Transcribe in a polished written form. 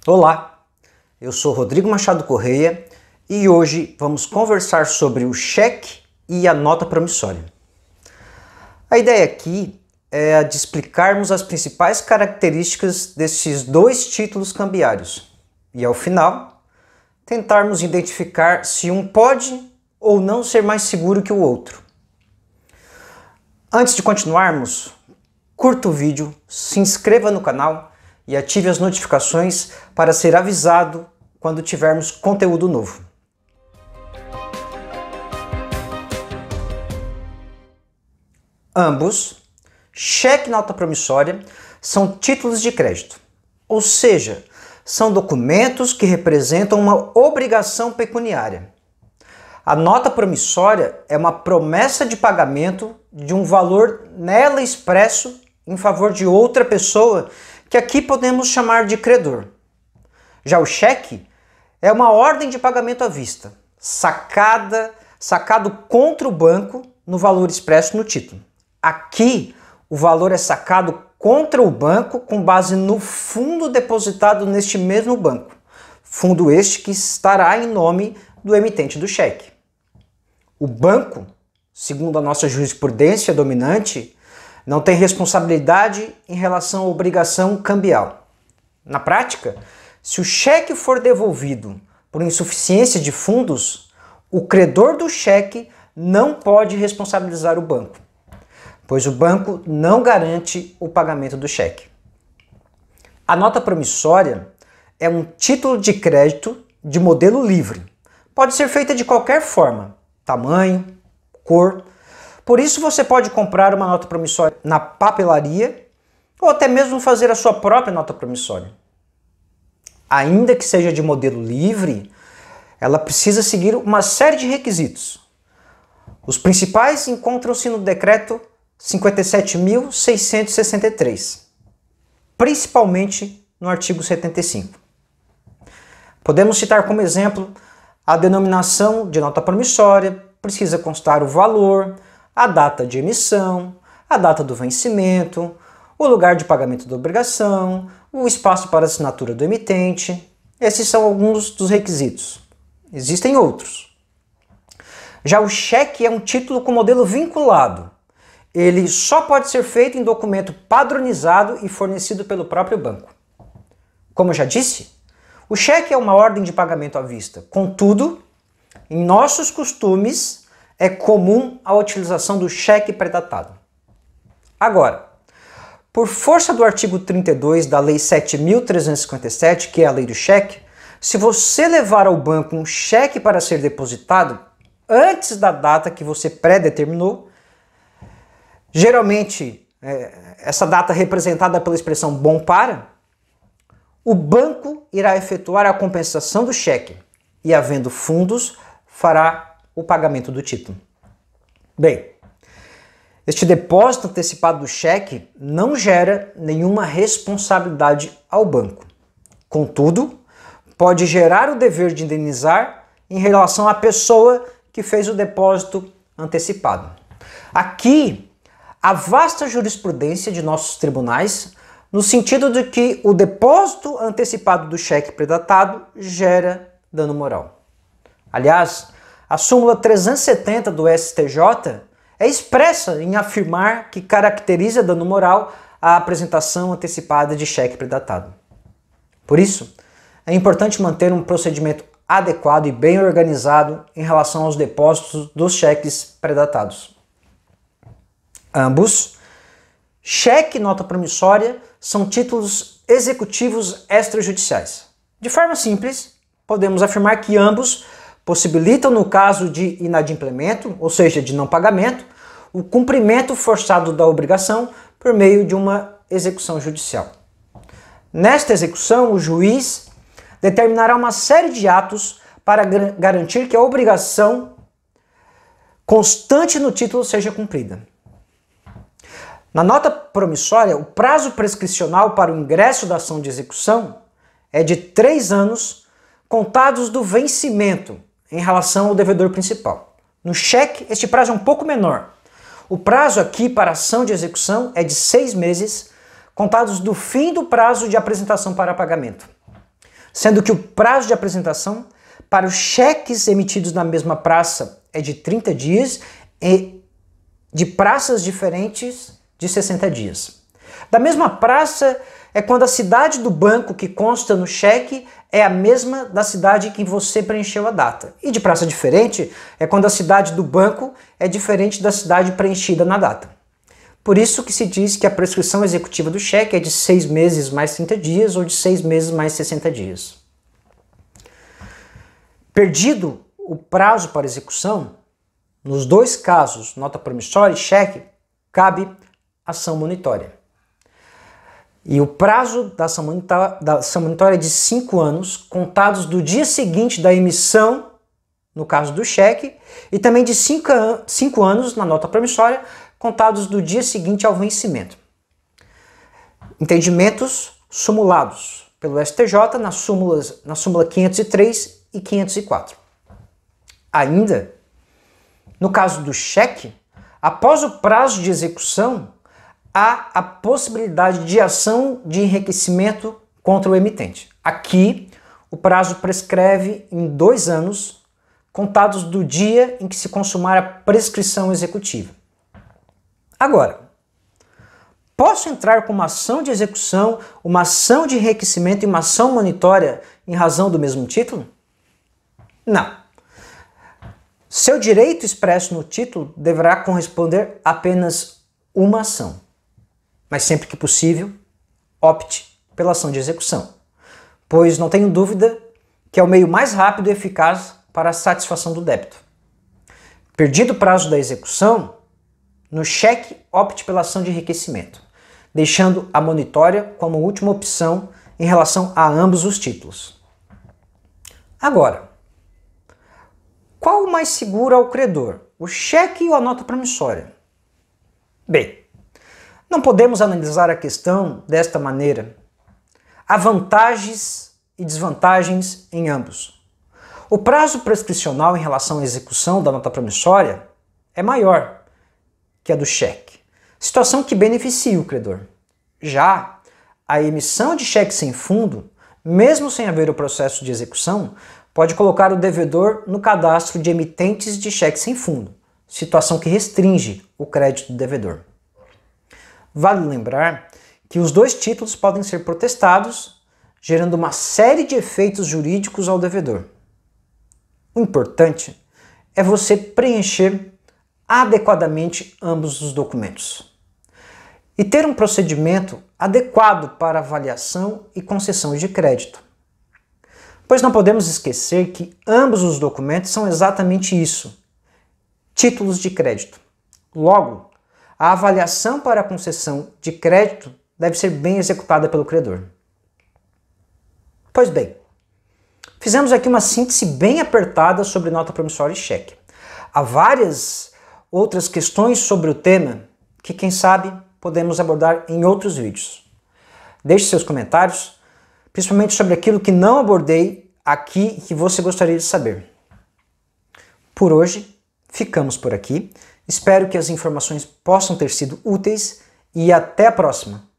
Olá, eu sou Rodrigo Machado Correia e hoje vamos conversar sobre o cheque e a nota promissória. A ideia aqui é a de explicarmos as principais características desses dois títulos cambiários e, ao final, tentarmos identificar se um pode ou não ser mais seguro que o outro. Antes de continuarmos, curta o vídeo, se inscreva no canal e ative as notificações para ser avisado quando tivermos conteúdo novo. Ambos, cheque e nota promissória, são títulos de crédito, ou seja, são documentos que representam uma obrigação pecuniária. A nota promissória é uma promessa de pagamento de um valor nela expresso em favor de outra pessoa, que aqui podemos chamar de credor. Já o cheque é uma ordem de pagamento à vista, sacado contra o banco no valor expresso no título. Aqui, o valor é sacado contra o banco com base no fundo depositado neste mesmo banco. Fundo este que estará em nome do emitente do cheque. O banco, segundo a nossa jurisprudência dominante, não tem responsabilidade em relação à obrigação cambial. Na prática, se o cheque for devolvido por insuficiência de fundos, o credor do cheque não pode responsabilizar o banco, pois o banco não garante o pagamento do cheque. A nota promissória é um título de crédito de modelo livre. Pode ser feita de qualquer forma, tamanho, cor. Por isso você pode comprar uma nota promissória na papelaria ou até mesmo fazer a sua própria nota promissória. Ainda que seja de modelo livre, ela precisa seguir uma série de requisitos. Os principais encontram-se no decreto 57.663, principalmente no artigo 75. Podemos citar como exemplo a denominação de nota promissória, precisa constar o valor, a data de emissão, a data do vencimento, o lugar de pagamento da obrigação, o espaço para assinatura do emitente. Esses são alguns dos requisitos. Existem outros. Já o cheque é um título com modelo vinculado. Ele só pode ser feito em documento padronizado e fornecido pelo próprio banco. Como eu já disse, o cheque é uma ordem de pagamento à vista. Contudo, em nossos costumes, é comum a utilização do cheque pré-datado. Agora, por força do artigo 32 da Lei 7.357, que é a lei do cheque, se você levar ao banco um cheque para ser depositado antes da data que você pré-determinou, geralmente essa data representada pela expressão bom para, o banco irá efetuar a compensação do cheque e, havendo fundos, fará o pagamento do título. Bem, este depósito antecipado do cheque não gera nenhuma responsabilidade ao banco. Contudo, pode gerar o dever de indenizar em relação à pessoa que fez o depósito antecipado. Aqui, há vasta jurisprudência de nossos tribunais no sentido de que o depósito antecipado do cheque predatado gera dano moral. Aliás, a súmula 370 do STJ é expressa em afirmar que caracteriza dano moral a apresentação antecipada de cheque predatado. Por isso, é importante manter um procedimento adequado e bem organizado em relação aos depósitos dos cheques predatados. Ambos, cheque e nota promissória, são títulos executivos extrajudiciais. De forma simples, podemos afirmar que ambos possibilitam, no caso de inadimplemento, ou seja, de não pagamento, o cumprimento forçado da obrigação por meio de uma execução judicial. Nesta execução, o juiz determinará uma série de atos para garantir que a obrigação constante no título seja cumprida. Na nota promissória, o prazo prescricional para o ingresso da ação de execução é de 3 anos contados do vencimento em relação ao devedor principal. No cheque, este prazo é um pouco menor. O prazo aqui para a ação de execução é de 6 meses, contados do fim do prazo de apresentação para pagamento. sendo que o prazo de apresentação para os cheques emitidos na mesma praça é de 30 dias e de praças diferentes de 60 dias. Da mesma praça é quando a cidade do banco que consta no cheque é a mesma da cidade que você preencheu a data. E de praça diferente é quando a cidade do banco é diferente da cidade preenchida na data. Por isso que se diz que a prescrição executiva do cheque é de 6 meses mais 30 dias ou de 6 meses mais 60 dias. Perdido o prazo para execução, nos dois casos, nota promissória e cheque, cabe ação monitória. E o prazo da ação monitória é de 5 anos, contados do dia seguinte da emissão, no caso do cheque, e também de 5 anos na nota promissória, contados do dia seguinte ao vencimento. Entendimentos sumulados pelo STJ na súmula 503 e 504. Ainda, no caso do cheque, após o prazo de execução, há a possibilidade de ação de enriquecimento contra o emitente. Aqui, o prazo prescreve em 2 anos, contados do dia em que se consumar a prescrição executiva. Agora, posso entrar com uma ação de execução, uma ação de enriquecimento e uma ação monitória em razão do mesmo título? Não. Seu direito expresso no título deverá corresponder a apenas uma ação. Mas sempre que possível, opte pela ação de execução, pois não tenho dúvida que é o meio mais rápido e eficaz para a satisfação do débito. Perdido o prazo da execução, no cheque opte pela ação de enriquecimento, deixando a monitória como última opção em relação a ambos os títulos. Agora, qual o mais seguro ao credor, o cheque ou a nota promissória? Bem, não podemos analisar a questão desta maneira. Há vantagens e desvantagens em ambos. O prazo prescricional em relação à execução da nota promissória é maior que a do cheque, situação que beneficia o credor. Já a emissão de cheque sem fundo, mesmo sem haver o processo de execução, pode colocar o devedor no cadastro de emitentes de cheque sem fundo, situação que restringe o crédito do devedor. Vale lembrar que os dois títulos podem ser protestados, gerando uma série de efeitos jurídicos ao devedor. O importante é você preencher adequadamente ambos os documentos e ter um procedimento adequado para avaliação e concessão de crédito. Pois não podemos esquecer que ambos os documentos são exatamente isso, títulos de crédito. Logo, a avaliação para a concessão de crédito deve ser bem executada pelo credor. Pois bem, fizemos aqui uma síntese bem apertada sobre nota promissória e cheque. Há várias outras questões sobre o tema que, quem sabe, podemos abordar em outros vídeos. Deixe seus comentários, principalmente sobre aquilo que não abordei aqui e que você gostaria de saber. Por hoje, ficamos por aqui. Espero que as informações possam ter sido úteis e até a próxima!